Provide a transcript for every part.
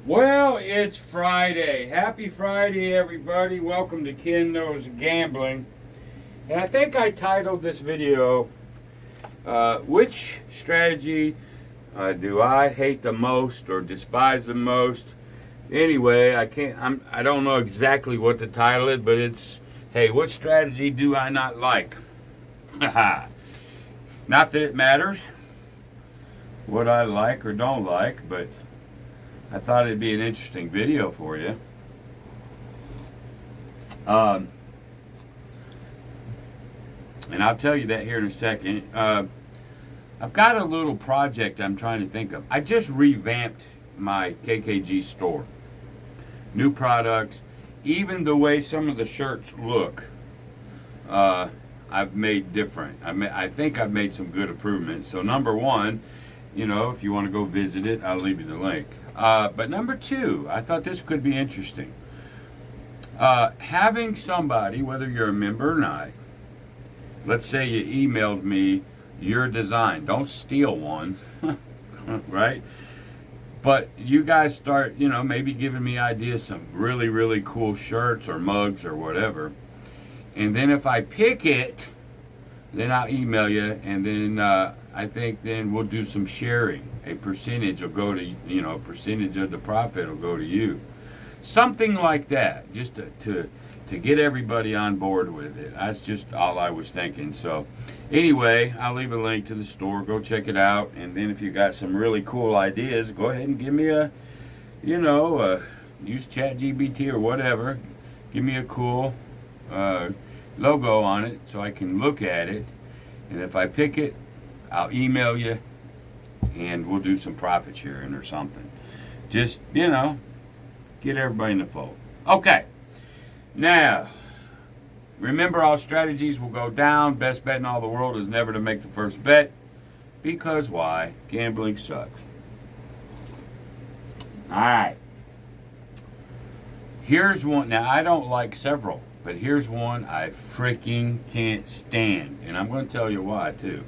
Well, it's Friday. Happy Friday, everybody. Welcome to Ken Knows Gambling. And I think I titled this video, Which Strategy Do I Hate the Most or Despise the Most? Anyway, I don't know exactly what to title it, but it's, hey, what strategy do I not like? Haha. Not that it matters what I like or don't like, but I thought it'd be an interesting video for you. Um, and I'll tell you that here in a second. I've got a little project I'm trying to think of. I just revamped my KKG store. New products, even the way some of the shirts look, I've made different. I think I've made some good improvements. So number one, if you want to go visit it, I'll leave you the link. But number two, I thought this could be interesting. Having somebody, whether you're a member or not, let's say you emailed me your design. Don't steal one, right? But you guys start, maybe giving me ideas, some really, really cool shirts or mugs or whatever. And then if I pick it, then I'll email you, and then I think then we'll do some sharing. A percentage will go to, a percentage of the profit will go to you. Something like that, just to get everybody on board with it. That's just all I was thinking. So anyway, I'll leave a link to the store. Go check it out. And then if you got some really cool ideas, go ahead and give me use ChatGPT or whatever. Give me a cool logo on it so I can look at it. And if I pick it, I'll email you and we'll do some profit sharing or something. Just, get everybody in the fold. Okay. Now, remember, all strategies will go down. Best bet in all the world is never to make the first bet. Because why? Gambling sucks. Alright. Here's one. Now, I don't like several, but here's one I freaking can't stand. And I'm going to tell you why, too.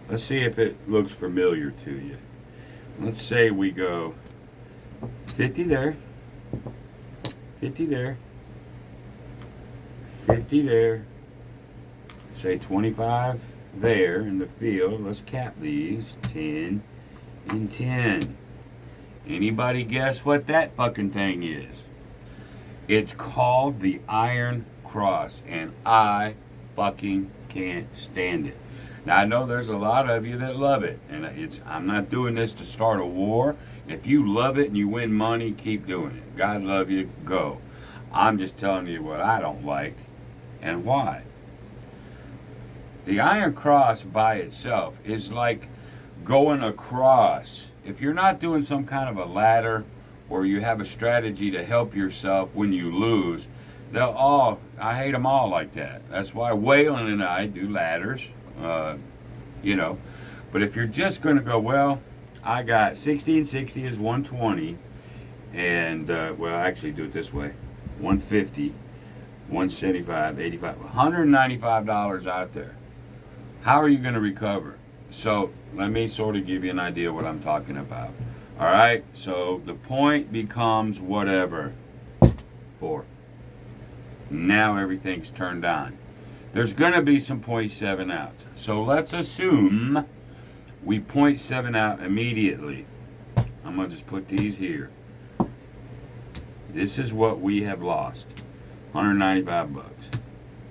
Let's see if it looks familiar to you. Let's say we go 50 there, 50 there, 50 there, say 25 there in the field. Let's cap these, 10 and 10. Anybody guess what that fucking thing is? It's called the Iron Cross, and I fucking can't stand it. Now, I know there's a lot of you that love it, and I'm not doing this to start a war. If you love it and you win money, keep doing it. God love you, go. I'm just telling you what I don't like and why. The Iron Cross by itself is like going across. If you're not doing some kind of a ladder or you have a strategy to help yourself when you lose, I hate them all like that. That's why Waylon and I do ladders, But if you're just going to go, well, I got 60 and 60 is 120, and, actually do it this way, 150, 175, 85, $195 out there. How are you going to recover? So let me sort of give you an idea what I'm talking about. All right, so the point becomes whatever, 4. Now everything's turned on. There's going to be some 0.7 outs. So let's assume we 0.7 out immediately. I'm going to just put these here. This is what we have lost. 195 bucks.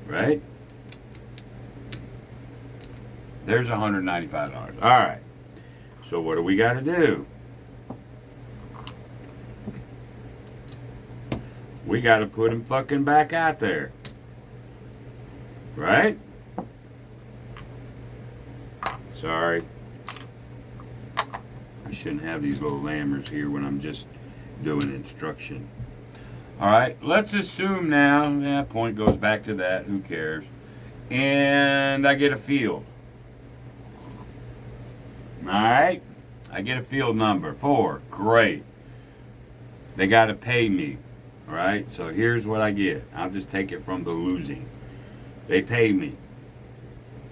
Right? There's $195. All right. So what do we got to do? We got to put them fucking back out there. Right? Sorry. I shouldn't have these little lammers here when I'm just doing instruction. Alright, let's assume now, point goes back to that, who cares? And I get a field. Alright, I get a field number, 4, great. They got to pay me. Alright, so here's what I get. I'll just take it from the losing. They pay me.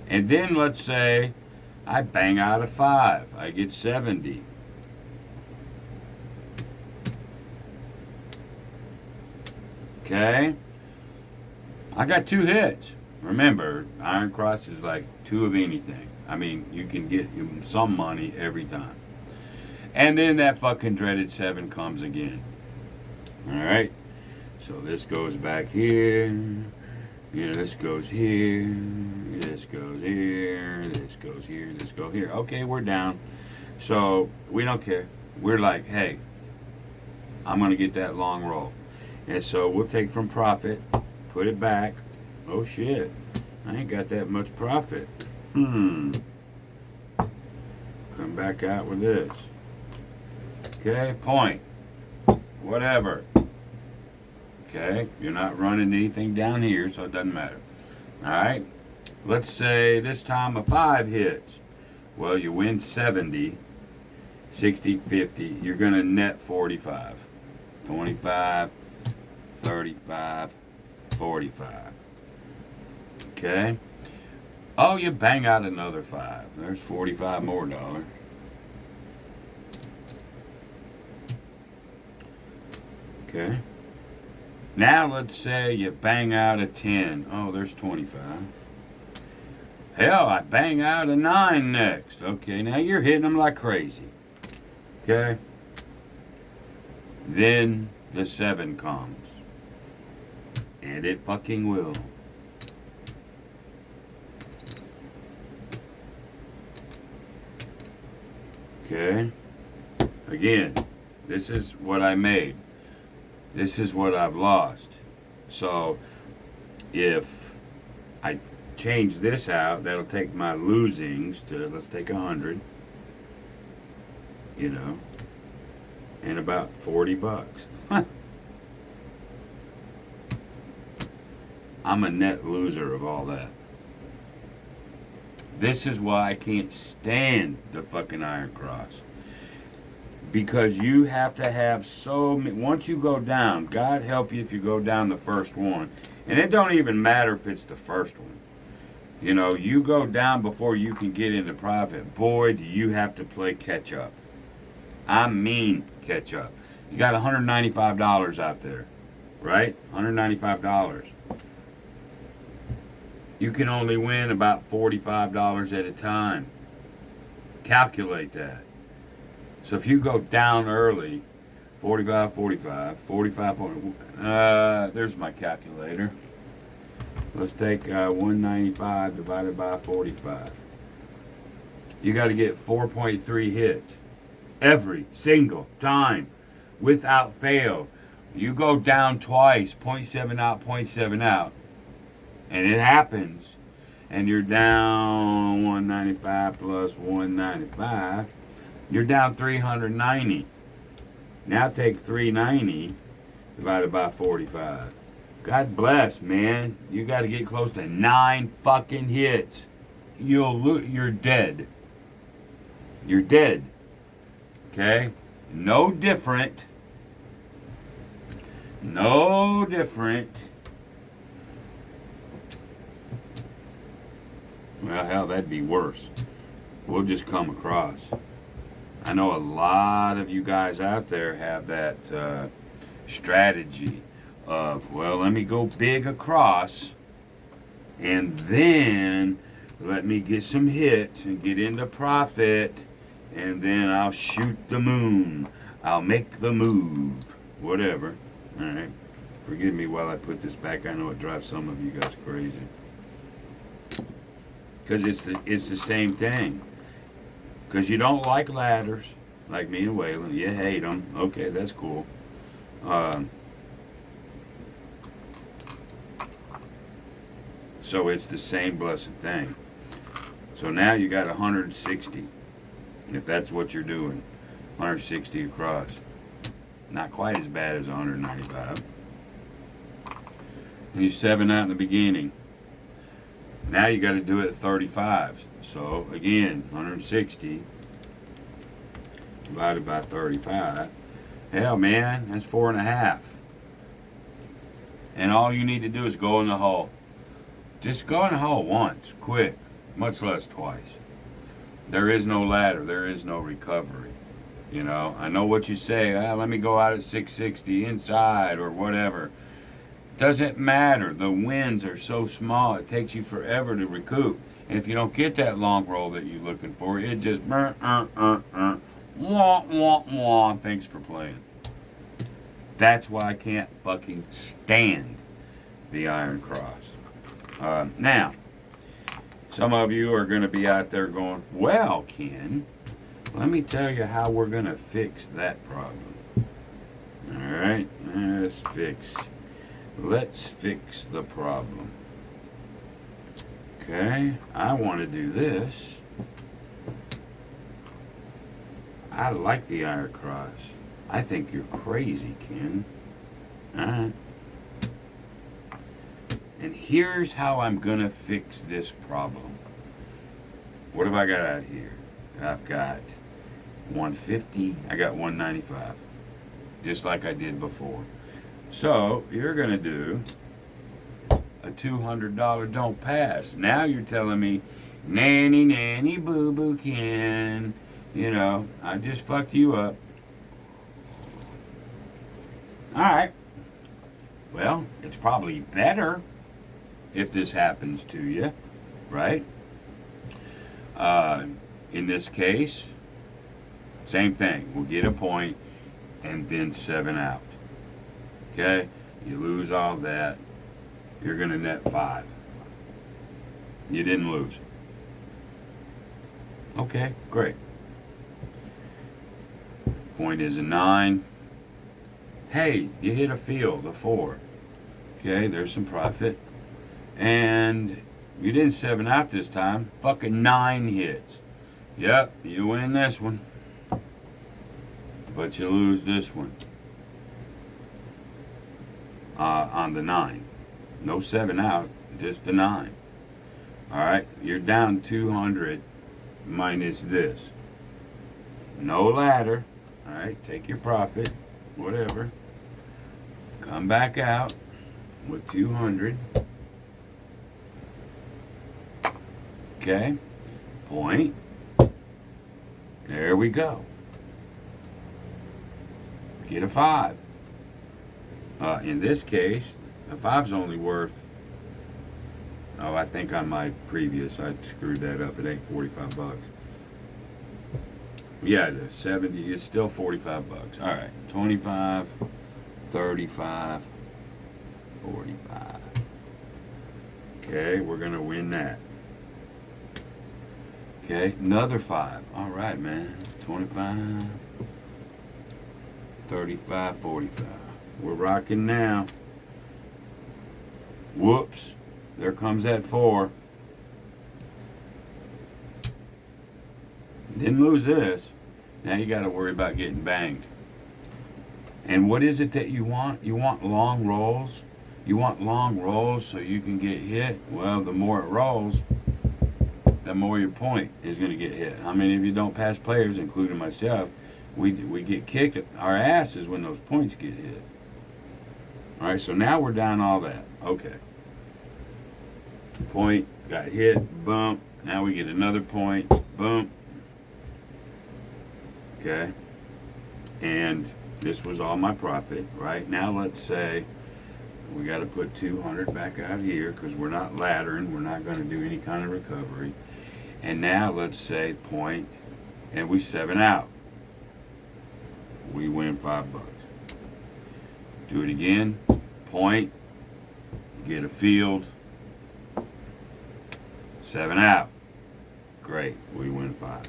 And then let's say I bang out a 5. I get 70. Okay? I got 2 hits. Remember, Iron Cross is like 2 of anything. I mean, you can get some money every time. And then that fucking dreaded 7 comes again. Alright? So this goes back here. This goes here. This goes here. This goes here. This goes here. Okay, we're down. So we don't care. We're like, hey, I'm going to get that long roll. And so we'll take from profit, put it back. Oh shit, I ain't got that much profit. Come back out with this. Okay, point. Whatever. Okay, you're not running anything down here, so it doesn't matter. Alright, let's say this time a 5 hits. Well, you win 70, 60, 50. You're going to net 45. 25, 35, 45. Okay. Oh, you bang out another 5. There's 45 more dollars. Okay. Now let's say you bang out a 10. Oh, there's 25. Hell, I bang out a 9 next. Okay, now you're hitting them like crazy. Okay. Then the 7 comes. And it fucking will. Okay. Again, this is what I made. This is what I've lost. So, if I change this out, that'll take my losings to, let's take 100. You know. And about 40 bucks. I'm a net loser of all that. This is why I can't stand the fucking Iron Cross. Because you have to have so many. Once you go down, God help you if you go down the first one. And it don't even matter if it's the first one. You know, you go down before you can get into profit. Boy, do you have to play catch up. I mean catch up. You got $195 out there, right? $195. You can only win about $45 at a time. Calculate that. So if you go down early, 45, 45, 45, 40, there's my calculator. Let's take 195 divided by 45. You got to get 4.3 hits every single time without fail. You go down twice, 0.7 out, 0.7 out, and it happens, and you're down 195 plus 195. You're down 390. Now take 390 divided by 45. God bless, man. You got to get close to 9 fucking hits. You're dead. You're dead. Okay? No different. No different. Well, hell, that'd be worse. We'll just come across. I know a lot of you guys out there have that strategy of, well, let me go big across and then let me get some hits and get into profit and then I'll shoot the moon. I'll make the move. Whatever. All right. Forgive me while I put this back. I know it drives some of you guys crazy. Because it's the same thing. Because you don't like ladders, like me and Waylon. You hate them. Okay, that's cool. So it's the same blessed thing. So now you got 160, if that's what you're doing. 160 across. Not quite as bad as 195. And you 7 out in the beginning. Now you got to do it at 35. So again, 160 divided by 35. Hell, man, that's 4.5. And all you need to do is go in the hole. Just go in the hole once, quick, much less twice. There is no ladder. There is no recovery. You know, I know what you say. Let me go out at 660 inside or whatever. Doesn't matter. The wins are so small, it takes you forever to recoup. And if you don't get that long roll that you're looking for, it just wah, wah, wah. Thanks for playing. That's why I can't fucking stand the Iron Cross. Now, some of you are going to be out there going, well, Ken, let me tell you how we're going to fix that problem. All right, let's fix the problem. Okay, I want to do this. I like the Iron Cross. I think you're crazy, Ken. Alright. And here's how I'm gonna fix this problem. What have I got out here? I've got 150, I got 195. Just like I did before. So, you're gonna do a $200 don't pass. Now you're telling me, nanny, nanny, boo-boo, Ken. You know, I just fucked you up. Alright. Well, it's probably better if this happens to you, right? In this case, same thing. We'll get a point and then 7 out. Okay? You lose all that. You're going to net 5. You didn't lose. Okay, great. Point is a 9. Hey, you hit a field, a 4. Okay, there's some profit. And you didn't 7 out this time. Fucking 9 hits. Yep, you win this one. But you lose this one. On the 9. No 7 out, just the 9. Alright, you're down 200 minus this. No ladder. Alright, take your profit. Whatever. Come back out with 200. Okay. Point. There we go. Get a 5. In this case, a 5's only worth, oh, I think on my previous, I screwed that up. It ain't 45 bucks. Yeah, the 70 is still 45 bucks. All right, 25, 35, 45. Okay, we're going to win that. Okay, another 5. All right, man. 25, 35, 45. We're rocking now. Whoops. There comes that 4. Didn't lose this. Now you got to worry about getting banged. And what is it that you want? You want long rolls? You want long rolls so you can get hit? Well, the more it rolls, the more your point is going to get hit. How many of you don't pass players, including myself? We get kicked our asses when those points get hit. All right, so now we're down all that. Okay. Point, got hit, bump. Now we get another point, bump. Okay. And this was all my profit, right? Now let's say we got to put 200 back out here because we're not laddering. We're not going to do any kind of recovery. And now let's say point, and we 7 out. We win 5 bucks. Do it again. Point. Get a field. 7 out. Great. We win 5.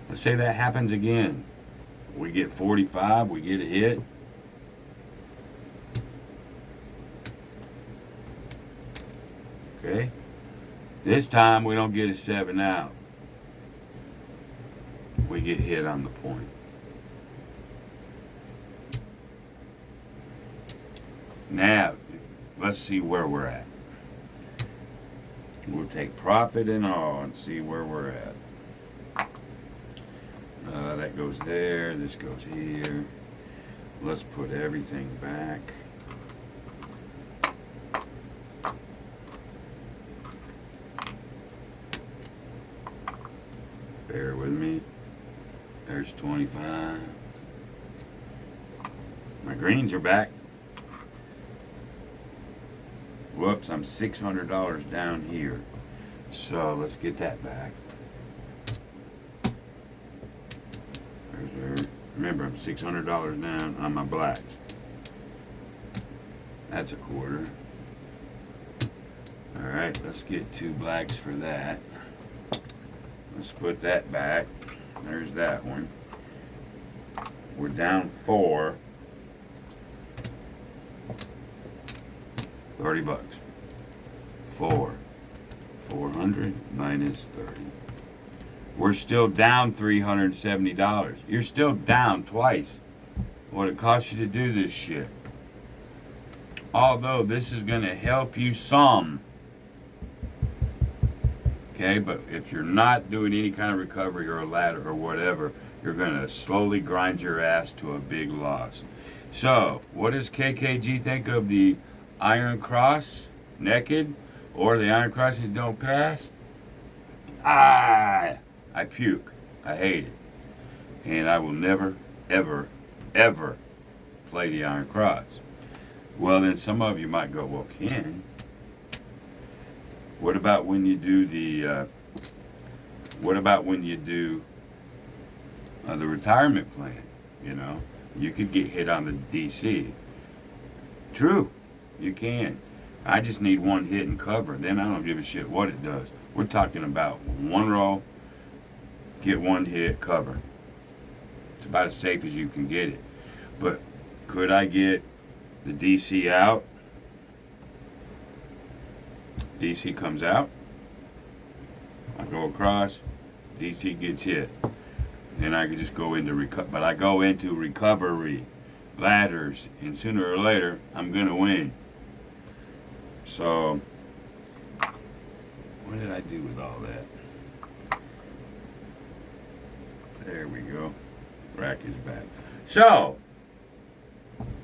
Let's say that happens again. We get 45. We get a hit. Okay. This time we don't get a 7 out. We get hit on the point. Now, let's see where we're at. We'll take profit and all and see where we're at. That goes there. This goes here. Let's put everything back. Bear with me. There's 25. My greens are back. Whoops, I'm $600 down here. So let's get that back. Remember, I'm $600 down on my blacks. That's a quarter. Alright, let's get 2 blacks for that. Let's put that back. There's that one. We're down 4. 30 bucks. 400 minus 30. We're still down $370. You're still down twice what it costs you to do this shit. Although this is going to help you some. Okay, but if you're not doing any kind of recovery or a ladder or whatever, you're going to slowly grind your ass to a big loss. So, what does KKG think of the Iron Cross naked or the Iron Cross that don't pass? I puke. I hate it. And I will never, ever, ever play the Iron Cross. Well, then some of you might go, well, Ken, what about when you do the retirement plan? You know, you could get hit on the DC. True, you can. I just need one hit and cover. Then I don't give a shit what it does. We're talking about one roll, get one hit, cover. It's about as safe as you can get it. But could I get the DC out? DC comes out. I go across. DC gets hit. Then I can just go into but I go into recovery, ladders, and sooner or later I'm gonna win. So what did I do with all that? There we go. Rack is back. So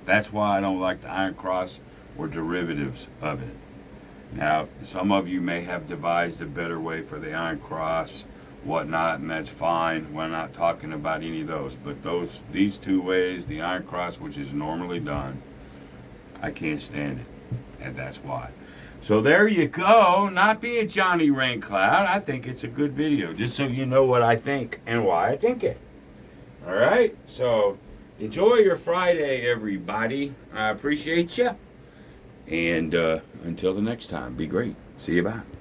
that's why I don't like the Iron Cross or derivatives of it. Now, some of you may have devised a better way for the Iron Cross, whatnot, and that's fine. We're not talking about any of those. But these 2 ways, the Iron Cross, which is normally done, I can't stand it. And that's why. So there you go. Not being Johnny Raincloud, I think it's a good video. Just so you know what I think and why I think it. Alright? So enjoy your Friday, everybody. I appreciate you. And until the next time, be great. See you, bye.